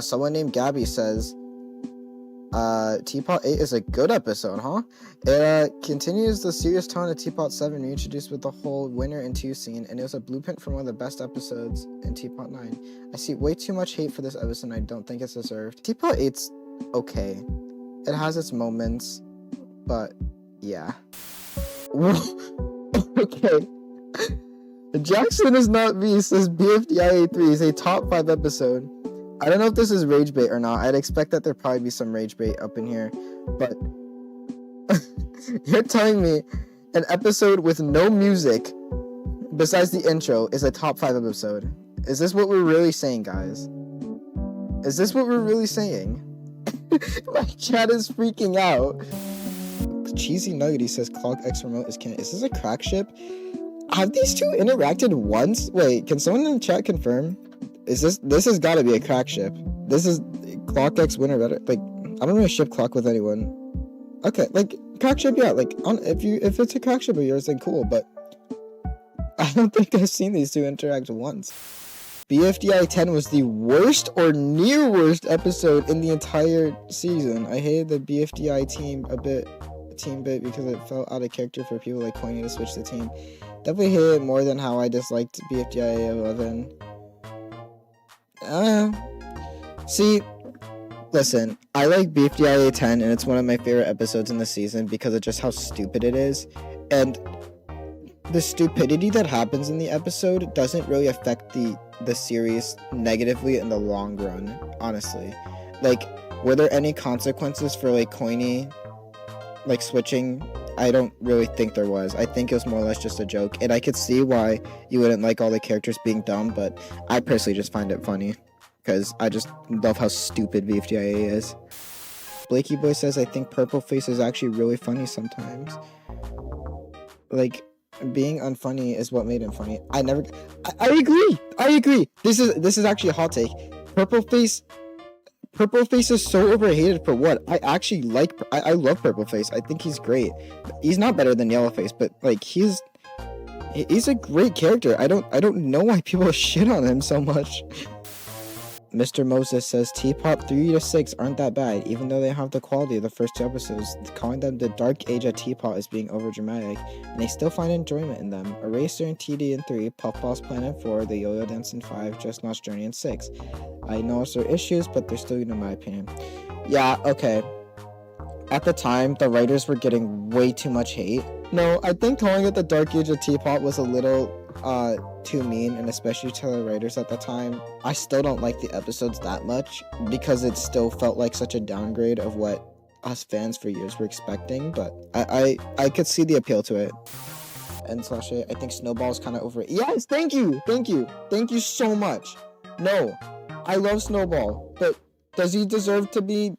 Someone named Gabby says, Tpot 8 is a good episode, huh? It continues the serious tone of Tpot 7, reintroduced with the whole winner in 2 scene, and it was a blueprint for one of the best episodes in Tpot 9. I see way too much hate for this episode, and I don't think it's deserved. Tpot 8's okay. It has its moments, but yeah. Okay. Jackson is not me, says Bfdia 3 is a top 5 episode. I don't know if this is rage bait or not. I'd expect that there'd probably be some rage bait up in here, but you're telling me an episode with no music besides the intro is a top 5 episode? Is this what we're really saying, guys? Is this what we're really saying? My chat is freaking out. Cheesy Nuggety says Clock X remote is canon. Is this a crack ship? Have these two interacted once? Wait, can someone in the chat confirm? Is this has got to be a crack ship. This is Clock X winner better. Like, I don't really ship Clock with anyone. Okay, like crack ship, yeah. Like, if it's a crack ship of yours, then cool. But I don't think I've seen these two interact once. BFDI 10 was the worst or near worst episode in the entire season. I hated the BFDI team bit because it felt out of character for people like Coiny to switch the team. Definitely hated it more than how I disliked BFDI 11. See, listen, I like BFDIA 10 and it's one of my favorite episodes in the season because of just how stupid it is, and the stupidity that happens in the episode doesn't really affect the series negatively in the long run, honestly. Like, were there any consequences for like Coiny like switching? I don't really think there was. I think it was more or less just a joke, and I could see why you wouldn't like all the characters being dumb, but I personally just find it funny because I just love how stupid VFDIA is. Blakey Boy says, I think Purple Face is actually really funny sometimes. Like, being unfunny is what made him funny. I agree. This is actually a hot take. Purple Face is so overhated for what? I actually like, I love Purple Face. I think he's great. He's not better than Yellow Face, but like he's a great character. I don't know why people shit on him so much. Mr. Moses says Tpot 3 to 6 aren't that bad, even though they have the quality of the first 2 episodes. Calling them the dark age of Tpot is being overdramatic, and they still find enjoyment in them. Eraser and TD in 3, Puffball's Plan in 4, the Yo-Yo Dance in 5, Just Notch Journey in 6. I know there are issues, but they're still good in my opinion. Yeah, okay. At the time, the writers were getting way too much hate. No, I think calling it the dark age of Tpot was a little too mean, and especially to the writers at the time. I still don't like the episodes that much because it still felt like such a downgrade of what us fans for years were expecting, but I could see the appeal to it. And slash it, I think Snowball's kind of over it. Yes, thank you so much. No, I love Snowball, but does he deserve to be?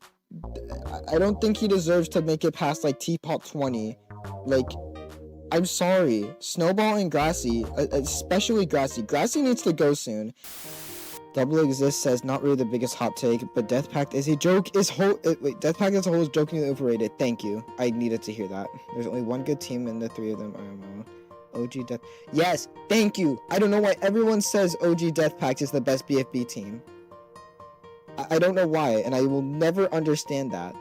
I don't think he deserves to make it past like Tpot 20. Like, I'm sorry, Snowball and Grassy, especially Grassy. Grassy needs to go soon. Double Exist says, not really the biggest hot take, but Death Pact is a joke. Death Pact as a whole is jokingly overrated. Thank you. I needed to hear that. There's only one good team and the 3 of them are OG Death. Yes, thank you. I don't know why everyone says OG Death Pact is the best BFB team. I don't know why, and I will never understand that.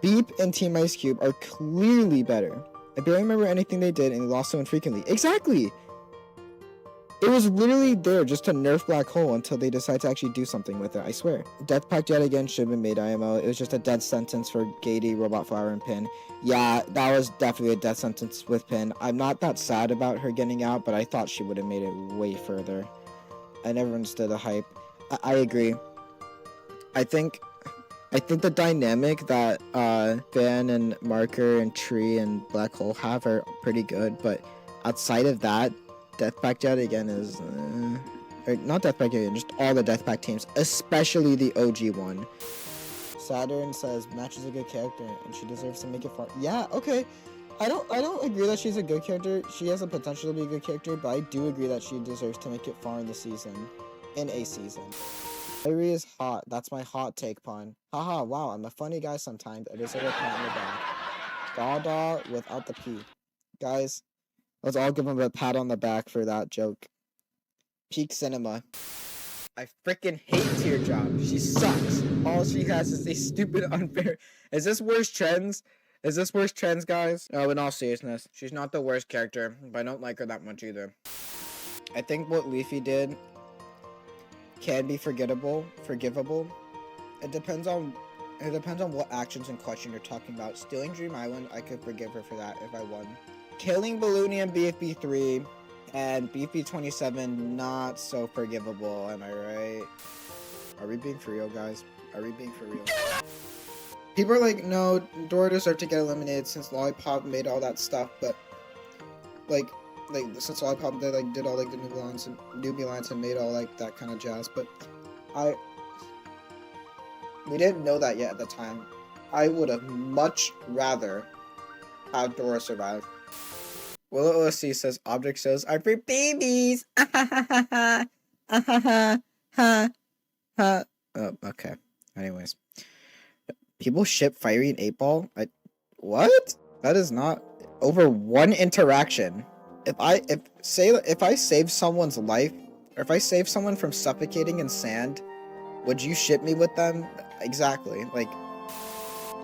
Beep and Team Ice Cube are clearly better. I barely remember anything they did, and they lost so infrequently. Exactly! It was literally there just to nerf Black Hole until they decide to actually do something with it, I swear. Death Pact yet again should have been made IMO. It was just a death sentence for Gady, Robot Flower, and Pin. Yeah, that was definitely a death sentence with Pin. I'm not that sad about her getting out, but I thought she would have made it way further. I never understood the hype. I agree. I think the dynamic that Fan and Marker and Tree and Black Hole have are pretty good, but outside of that, Death Pact yet again is or not Death Pact yet again, just all the Death Pact teams, especially the OG one. Saturn says Match is a good character and she deserves to make it far. Yeah, okay. I don't agree that she's a good character. She has the potential to be a good character, but I do agree that she deserves to make it far in the season. In a season. Firey is hot. That's my hot take pun. Haha, wow, I'm a funny guy sometimes. I deserve a pat in the back. Dada without the P. Guys, let's all give him a pat on the back for that joke. Peak cinema. I freaking hate Teardrop. She sucks. All she has is a stupid, unfair. Is this worse trends? Is this worse trends, guys? No, in all seriousness, she's not the worst character, but I don't like her that much either. I think what Leafy did can be forgivable. It depends on what actions and question you're talking about. Stealing Dream Island, I could forgive her for that if I won. Killing Balloony and BFB3 and BFB27, not so forgivable, am I right? Are we being for real, guys? Are we being for real? People are like, no, Dora deserved to get eliminated since Lollipop made all that stuff, but like since Lollipop did all like the newbie lines and made all like that kind of jazz, but we didn't know that yet at the time. I would have much rather have Dora survive. Willow OSC says object shows are for babies. Oh, okay. Anyways, people ship Firey and 8-Ball. What? That is not over one interaction. If I save someone's life, or if I save someone from suffocating in sand, would you ship me with them? Exactly. Like,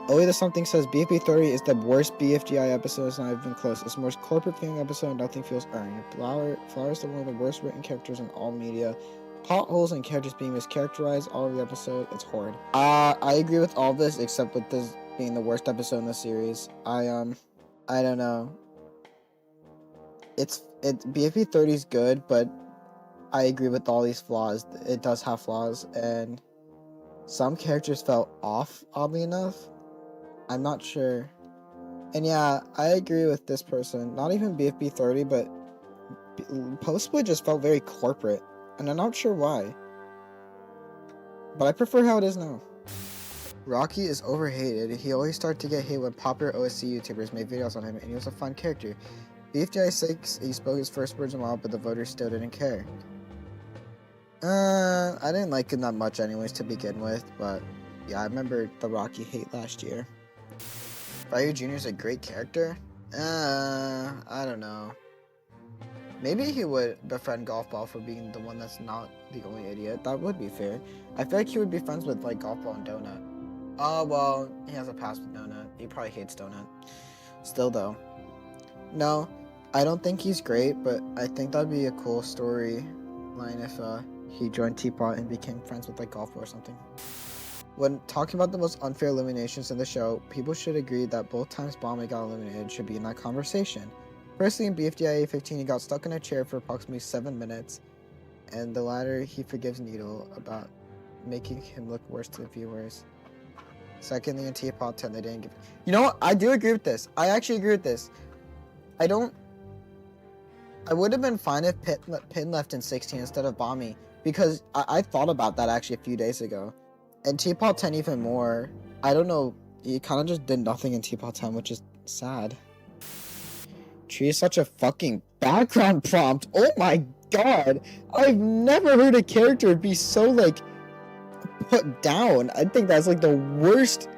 Only the Something says BFB30 is the worst BFDI episode. It's not even close. It's the most corporate feeling episode and nothing feels earned. Flower is one of the worst written characters in all media. Potholes and characters being mischaracterized all of the episode. It's horrid. I agree with all this except with this being the worst episode in the series. I don't know. BFB30 is good, but I agree with all these flaws. It does have flaws, and some characters felt off, oddly enough. I'm not sure. And yeah, I agree with this person. Not even BFB30, but Post-Split just felt very corporate. And I'm not sure why. But I prefer how it is now. Rocky is overhated. He always started to get hate when popular OSC YouTubers made videos on him, and he was a fun character. Bfdia 6, he spoke his first words in a while, but the voters still didn't care. I didn't like him that much anyways to begin with, but yeah, I remember the Rocky hate last year. Firey Jr. is a great character? I don't know. Maybe he would befriend Golf Ball for being the one that's not the only idiot. That would be fair. I feel like he would be friends with like Golf Ball and Donut. Oh, well, he has a past with Donut. He probably hates Donut. Still though. No, I don't think he's great, but I think that'd be a cool storyline if he joined Tpot and became friends with like Golf Ball or something. When talking about the most unfair eliminations in the show, people should agree that both times Bomber got eliminated should be in that conversation. Firstly, in Bfdia 15, he got stuck in a chair for approximately 7 minutes, and the latter he forgives Needle about making him look worse to the viewers. Secondly, in Tpot 10, they didn't give... You know what? I do agree with this. I actually agree with this. I would have been fine if Pin left in 16 instead of Bommy, because I thought about that actually a few days ago. And Tpot 10 even more. I don't know, he kind of just did nothing in Tpot 10, which is sad. Tree is such a fucking background prompt. Oh my god. I've never heard a character be so, like, put down. I think that's, like, the worst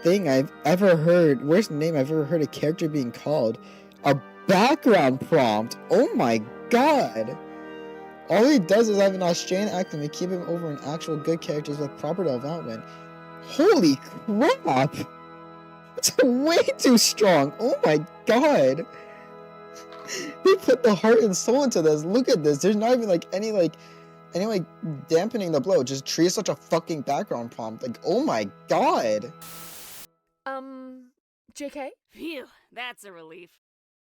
thing I've ever heard. Worst name I've ever heard a character being called. A background prompt. Oh my god. All he does is have an Australian accent and keep him over in actual good characters with proper development. Holy crap! It's way too strong. Oh my god! He put the heart and soul into this. Look at this. There's not even like any dampening the blow. Just Tree is such a fucking background prompt. Like, oh my god. JK? Phew, that's a relief.